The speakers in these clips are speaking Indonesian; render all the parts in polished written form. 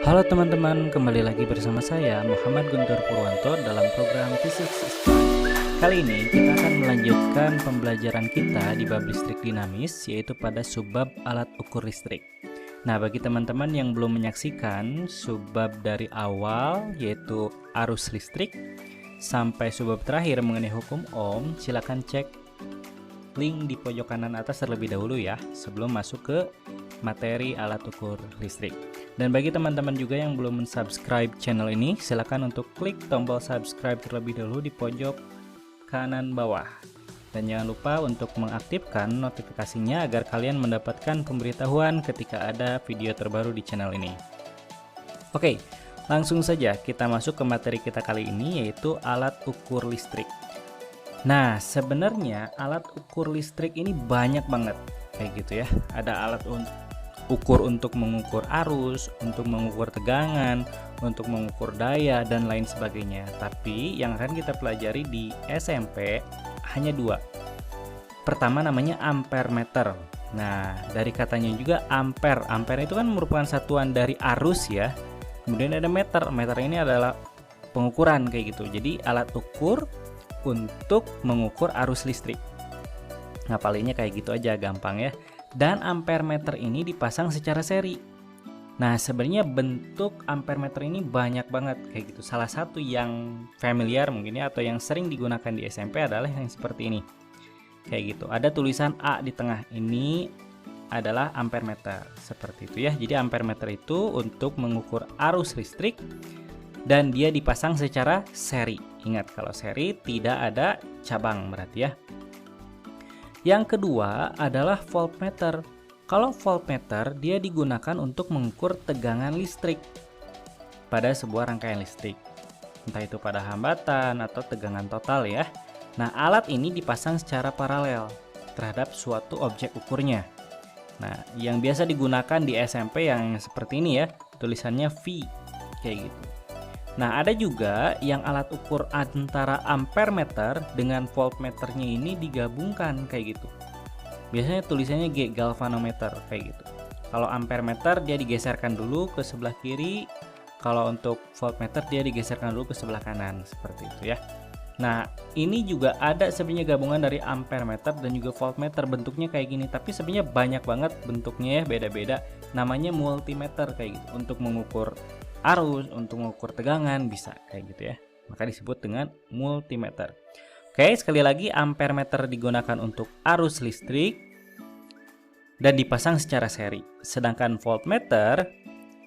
Halo teman-teman, kembali lagi bersama saya Muhammad Guntur Purwanto dalam program Physics is Fun. Kali ini kita akan melanjutkan pembelajaran kita di bab listrik dinamis, yaitu pada subbab alat ukur listrik. Nah, bagi teman-teman yang belum menyaksikan subbab dari awal, yaitu arus listrik, sampai subbab terakhir mengenai hukum Ohm, silakan cek link di pojok kanan atas terlebih dahulu ya, sebelum masuk ke materi alat ukur listrik. Dan bagi teman-teman juga yang belum mensubscribe channel ini, silakan untuk klik tombol subscribe terlebih dahulu di pojok kanan bawah. Dan jangan lupa untuk mengaktifkan notifikasinya agar kalian mendapatkan pemberitahuan ketika ada video terbaru di channel ini. Oke, langsung saja kita masuk ke materi kita kali ini, yaitu alat ukur listrik. Nah, sebenarnya alat ukur listrik ini banyak banget kayak gitu ya. Ada alat ukur untuk mengukur arus, untuk mengukur tegangan, untuk mengukur daya, dan lain sebagainya. Tapi yang akan kita pelajari di SMP hanya dua. Pertama namanya ampere meter. Nah, dari katanya juga ampere. Ampere itu kan merupakan satuan dari arus ya. Kemudian ada meter. Meter ini adalah pengukuran kayak gitu. Jadi alat ukur untuk mengukur arus listrik. Ngapalinnya kayak gitu aja, gampang ya. Dan ampere meter ini dipasang secara seri. Nah, sebenarnya bentuk ampere meter ini banyak banget kayak gitu. Salah satu yang familiar mungkin ya, atau yang sering digunakan di SMP adalah yang seperti ini. Kayak gitu. Ada tulisan A di tengah. Ini adalah ampere meter. Seperti itu ya. Jadi ampere meter itu untuk mengukur arus listrik dan dia dipasang secara seri. Ingat, kalau seri tidak ada cabang berarti ya. Yang kedua adalah voltmeter. Kalau voltmeter dia digunakan untuk mengukur tegangan listrik pada sebuah rangkaian listrik. Entah itu pada hambatan atau tegangan total ya. Nah, alat ini dipasang secara paralel terhadap suatu objek ukurnya. Nah, yang biasa digunakan di SMP yang seperti ini ya, tulisannya V kayak gitu. Nah, ada juga yang alat ukur antara ampere meter dengan voltmeternya ini digabungkan kayak gitu. Biasanya tulisannya G, galvanometer kayak gitu. Kalau ampere meter dia digeserkan dulu ke sebelah kiri, kalau untuk voltmeter dia digeserkan dulu ke sebelah kanan, seperti itu ya. Nah, ini juga ada sebenarnya gabungan dari ampere meter dan juga voltmeter, bentuknya kayak gini, tapi sebenarnya banyak banget bentuknya ya, beda-beda. Namanya multimeter kayak gitu, untuk mengukur arus, untuk mengukur tegangan bisa kayak gitu ya. Maka disebut dengan multimeter. Oke, sekali lagi ampere meter digunakan untuk arus listrik dan dipasang secara seri. Sedangkan voltmeter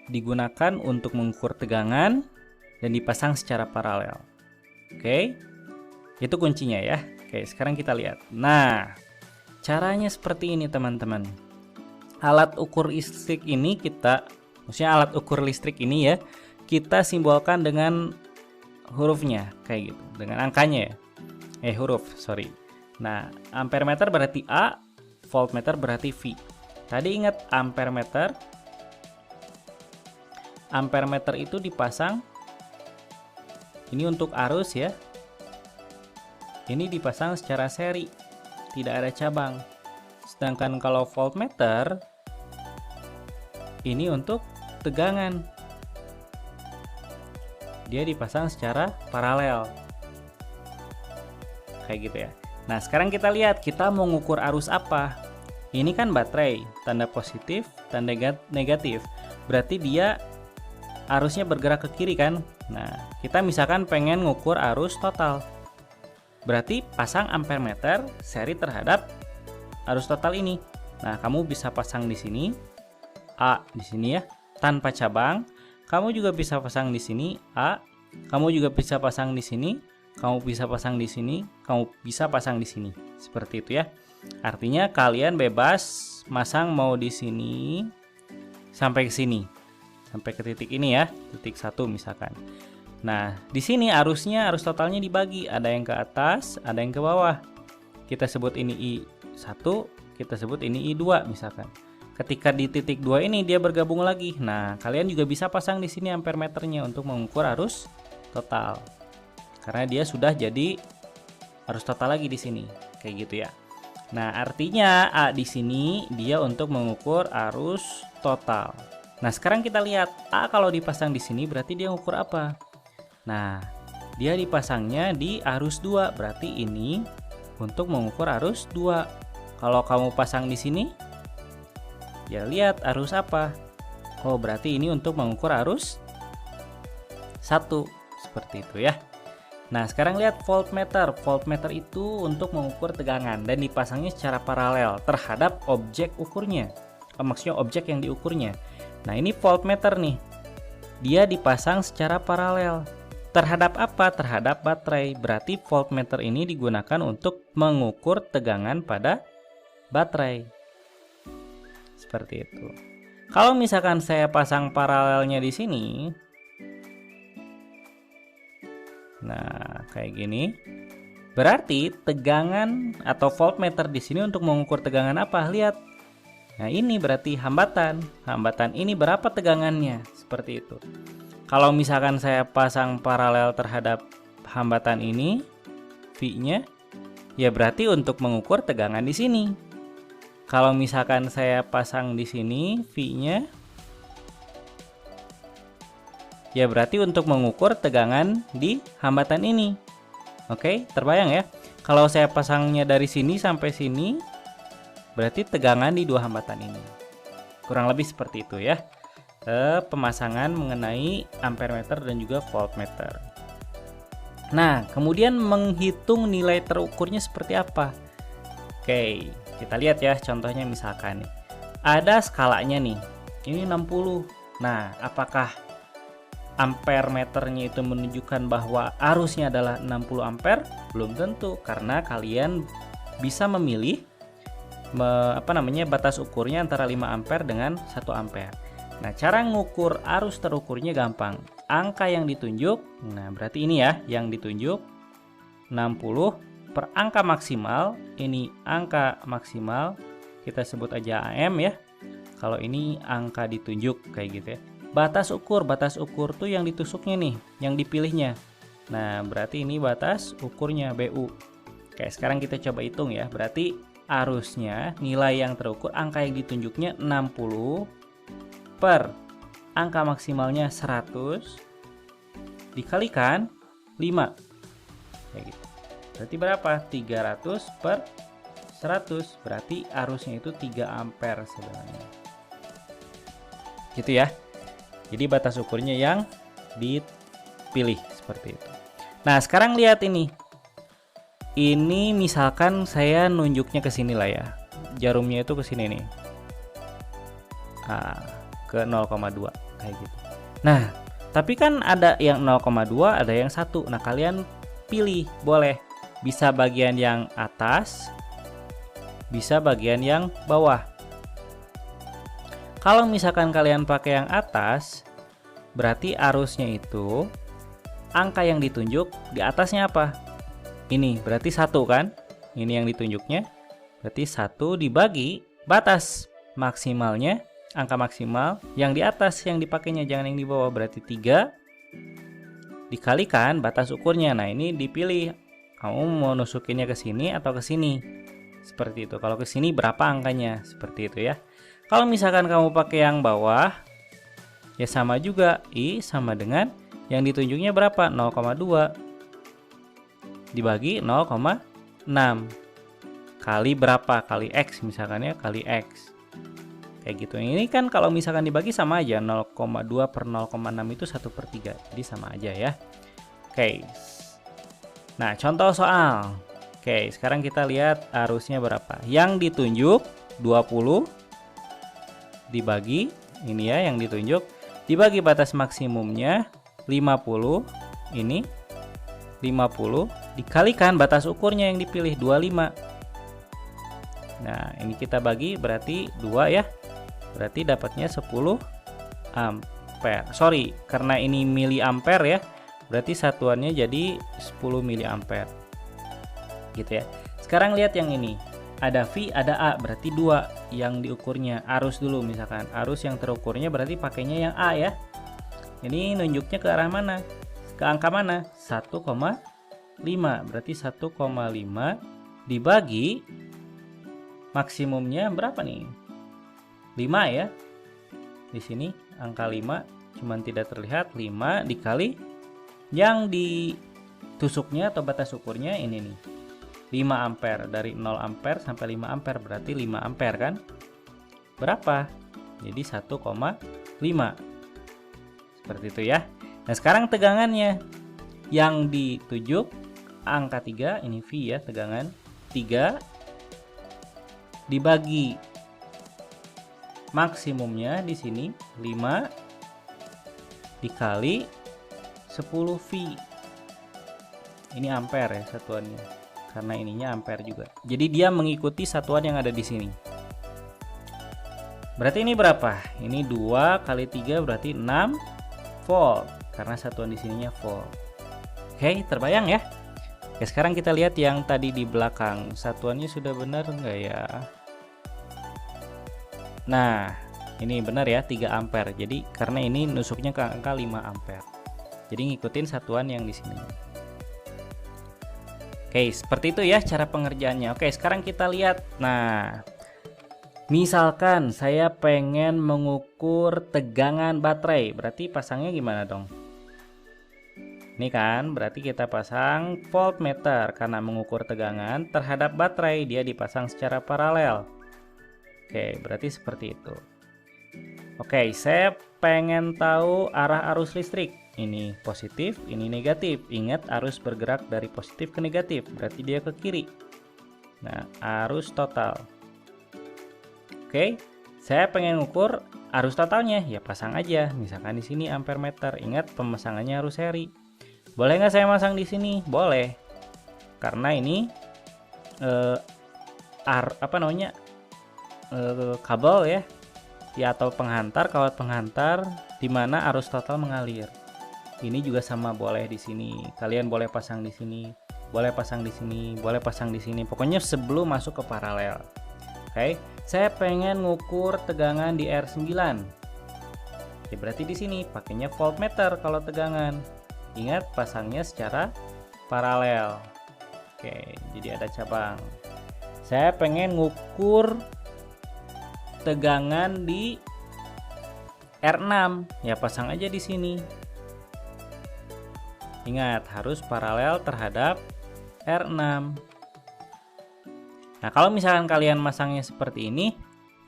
digunakan untuk mengukur tegangan dan dipasang secara paralel. Oke. Itu kuncinya ya. Oke, sekarang kita lihat. Nah, caranya seperti ini teman-teman. Alat ukur listrik ini maksudnya alat ukur listrik ini ya, kita simbolkan dengan hurufnya kayak gitu, dengan angkanya ya. Huruf, sorry. Nah, ampere meter berarti A, voltmeter berarti V. Tadi ingat ampere meter. Ampere meter itu dipasang ini untuk arus ya. Ini dipasang secara seri, tidak ada cabang. Sedangkan kalau voltmeter ini untuk tegangan, dia dipasang secara paralel kayak gitu ya. Nah, sekarang kita lihat kita mau ngukur arus apa. Ini kan baterai, tanda positif, tanda negatif, berarti dia arusnya bergerak ke kiri kan. Nah, kita misalkan pengen ngukur arus total, berarti pasang ampere meter seri terhadap arus total ini. Nah, kamu bisa pasang di sini A di sini ya, tanpa cabang. Kamu juga bisa pasang di sini A, kamu juga bisa pasang di sini, kamu bisa pasang di sini, kamu bisa pasang di sini. Seperti itu ya. Artinya kalian bebas masang mau di sini sampai ke sini. Sampai ke titik ini ya, titik 1 misalkan. Nah, di sini arus totalnya dibagi, ada yang ke atas, ada yang ke bawah. Kita sebut ini I1, kita sebut ini I2 misalkan. Ketika di titik 2 ini dia bergabung lagi. Nah, kalian juga bisa pasang di sini ampere meternya untuk mengukur arus total. Karena dia sudah jadi arus total lagi di sini. Kayak gitu ya. Nah, artinya A di sini dia untuk mengukur arus total. Nah, sekarang kita lihat A kalau dipasang di sini berarti dia ngukur apa? Nah, dia dipasangnya di arus 2, berarti ini untuk mengukur arus 2. Kalau kamu pasang di sini, ya lihat arus apa? Oh, berarti ini untuk mengukur arus 1. Seperti itu ya. Nah, sekarang lihat voltmeter. Voltmeter itu untuk mengukur tegangan dan dipasangnya secara paralel terhadap objek ukurnya. Maksudnya objek yang diukurnya. Nah, ini voltmeter nih. Dia dipasang secara paralel. Terhadap apa? Terhadap baterai. Berarti voltmeter ini digunakan untuk mengukur tegangan pada baterai. Seperti itu. Kalau misalkan saya pasang paralelnya di sini, nah, kayak gini. Berarti tegangan atau voltmeter di sini untuk mengukur tegangan apa? Lihat. Nah, ini berarti hambatan. Hambatan ini berapa tegangannya? Seperti itu. Kalau misalkan saya pasang paralel terhadap hambatan ini, V-nya, ya berarti untuk mengukur tegangan di sini. Kalau misalkan saya pasang di sini, V-nya, ya berarti untuk mengukur tegangan di hambatan ini. Oke, terbayang ya? Kalau saya pasangnya dari sini sampai sini, berarti tegangan di dua hambatan ini. Kurang lebih seperti itu ya. Pemasangan mengenai ampermeter dan juga voltmeter. Nah, kemudian menghitung nilai terukurnya seperti apa? Oke, kita lihat ya contohnya misalkan nih. Ada skalanya nih. Ini 60. Nah, apakah ampermeternya itu menunjukkan bahwa arusnya adalah 60 ampere? Belum tentu, karena kalian bisa memilih batas ukurnya antara 5 ampere dengan 1 ampere. Nah, cara ngukur arus terukurnya gampang. Angka yang ditunjuk, nah berarti ini ya yang ditunjuk 60 per angka maksimal. Ini angka maksimal, kita sebut aja AM ya. Kalau ini angka ditunjuk kayak gitu ya. Batas ukur tuh yang ditusuknya nih, yang dipilihnya. Nah, berarti ini batas ukurnya BU. Oke, sekarang kita coba hitung ya. Berarti arusnya, nilai yang terukur, angka yang ditunjuknya 60 per angka maksimalnya 100 dikalikan 5. Kayak gitu. Berarti berapa? 300 per 100. Berarti arusnya itu 3 ampere sebenarnya. Gitu ya. Jadi batas ukurnya yang dipilih seperti itu. Nah, sekarang lihat ini. Ini misalkan saya nunjuknya ke sini lah ya. Jarumnya itu ke sini nih. Ke 0,2 kayak gitu. Nah, tapi kan ada yang 0,2, ada yang 1. Nah, kalian pilih, boleh. Bisa bagian yang atas, bisa bagian yang bawah. Kalau misalkan kalian pakai yang atas, berarti arusnya itu angka yang ditunjuk di atasnya apa? Ini berarti 1 kan? Ini yang ditunjuknya. Berarti 1 dibagi batas maksimalnya, angka maksimal yang di atas yang dipakainya, jangan yang di bawah. Berarti 3 dikalikan batas ukurnya. Nah, ini dipilih. Kamu mau nusukinnya ke sini atau ke sini? Seperti itu. Kalau ke sini berapa angkanya? Seperti itu ya. Kalau misalkan kamu pakai yang bawah, ya sama juga. I sama dengan yang ditunjuknya berapa? 0,2 dibagi 0,6 kali berapa? Kali X misalkan ya, kali X. Kayak gitu. Ini kan kalau misalkan dibagi sama aja. 0,2 per 0,6 itu 1/3. Jadi sama aja ya. Oke. Nah, contoh soal. Oke, sekarang kita lihat arusnya berapa. Yang ditunjuk 20 dibagi, ini ya yang ditunjuk, dibagi batas maksimumnya 50, ini 50 dikalikan batas ukurnya yang dipilih 25. Nah, ini kita bagi berarti 2 ya. Berarti dapatnya 10 ampere. Sorry, karena ini miliampere ya. Berarti satuannya jadi 10 miliampere. Gitu ya. Sekarang lihat yang ini. Ada V, ada A, berarti 2 yang diukurnya. Arus dulu misalkan. Arus yang terukurnya berarti pakainya yang A ya. Ini nunjuknya ke arah mana? Ke angka mana? 1,5. Berarti 1,5 dibagi maksimumnya berapa nih? 5 ya. Di sini angka 5 cuman tidak terlihat. 5 dikali yang ditusuknya atau batas ukurnya ini nih, 5 ampere. Dari 0 ampere sampai 5 ampere berarti 5 ampere kan? Berapa? Jadi 1,5. Seperti itu ya. Nah, sekarang tegangannya yang ditujuk angka 3, ini V ya, tegangan 3 dibagi maksimumnya di sini 5 dikali 10 V. Ini ampere ya satuannya, karena ininya ampere juga. Jadi dia mengikuti satuan yang ada di sini. Berarti ini berapa? Ini 2 kali 3 berarti 6 volt, karena satuan di sininya volt. Oke, terbayang ya? Oke, sekarang kita lihat yang tadi di belakang. Satuannya sudah benar enggak ya? Nah, ini benar ya, 3 ampere. Jadi karena ini nusuknya ke angka 5 ampere. Jadi ngikutin satuan yang di sini. Oke, seperti itu ya cara pengerjaannya. Oke, sekarang kita lihat. Nah, misalkan saya pengen mengukur tegangan baterai, berarti pasangnya gimana dong? Ini kan berarti kita pasang voltmeter, karena mengukur tegangan terhadap baterai dia dipasang secara paralel. Oke, berarti seperti itu. Oke, saya pengen tahu arah arus listrik. Ini positif, ini negatif. Ingat, arus bergerak dari positif ke negatif, berarti dia ke kiri. Nah, arus total. Oke, saya pengen ukur arus totalnya, ya pasang aja. Misalkan di sini ampere meter. Ingat, pemasangannya harus seri. Boleh nggak saya masang di sini? Boleh, karena ini kabel ya, atau penghantar, kawat penghantar di mana arus total mengalir. Ini juga sama, boleh di sini. Kalian boleh pasang di sini, boleh pasang di sini, boleh pasang di sini. Pokoknya sebelum masuk ke paralel. Oke, saya pengen ngukur tegangan di R9. Ya berarti di sini pakainya voltmeter kalau tegangan. Ingat, pasangnya secara paralel. Oke, jadi ada cabang. Saya pengen ngukur tegangan di R6. Ya pasang aja di sini. Ingat, harus paralel terhadap R6. Nah, kalau misalkan kalian masangnya seperti ini,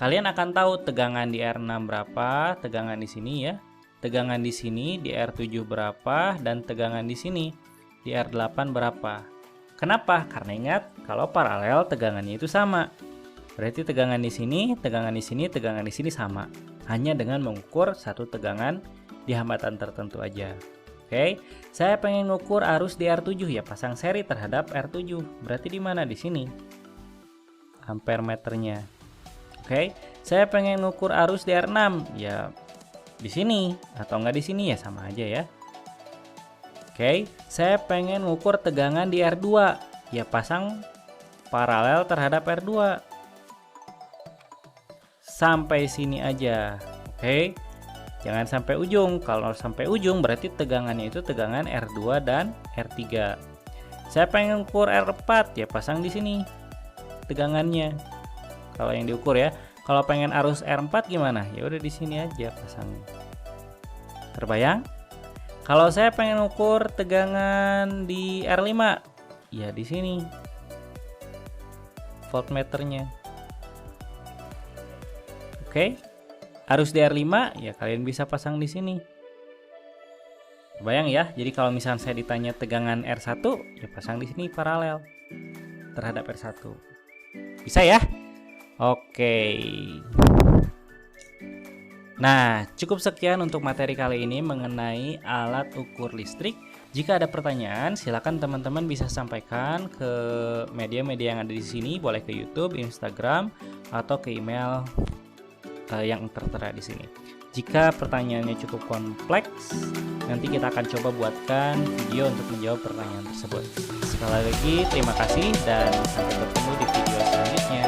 kalian akan tahu tegangan di R6 berapa, tegangan di sini ya. Tegangan di sini di R7 berapa, dan tegangan di sini di R8 berapa. Kenapa? Karena ingat, kalau paralel tegangannya itu sama. Berarti tegangan di sini, tegangan di sini, tegangan di sini sama. Hanya dengan mengukur satu tegangan di hambatan tertentu aja. Oke, saya pengen ngukur arus di R7, ya pasang seri terhadap R7. Berarti di mana? Di sini. Ampere meternya. Oke, saya pengen ngukur arus di R6, ya di sini atau enggak di sini, ya sama aja ya. Oke, saya pengen ngukur tegangan di R2, ya pasang paralel terhadap R2. Sampai sini aja. Oke. Jangan sampai ujung. Kalau sampai ujung berarti tegangannya itu tegangan R2 dan R3. Saya pengen ukur R4, ya pasang di sini tegangannya. Kalau yang diukur ya. Kalau pengen arus R4 gimana? Ya udah di sini aja pasang. Terbayang? Kalau saya pengen ukur tegangan di R5, ya di sini voltmeternya. Oke. Arus di R5 ya kalian bisa pasang di sini. Bayang ya. Jadi kalau misalnya saya ditanya tegangan R1, ya pasang di sini paralel terhadap R1. Bisa ya? Oke. Nah, cukup sekian untuk materi kali ini mengenai alat ukur listrik. Jika ada pertanyaan, silakan teman-teman bisa sampaikan ke media-media yang ada di sini, boleh ke YouTube, Instagram, atau ke email yang tertera di sini. Jika pertanyaannya cukup kompleks, nanti kita akan coba buatkan video untuk menjawab pertanyaan tersebut. Sekali lagi terima kasih dan sampai bertemu di video selanjutnya.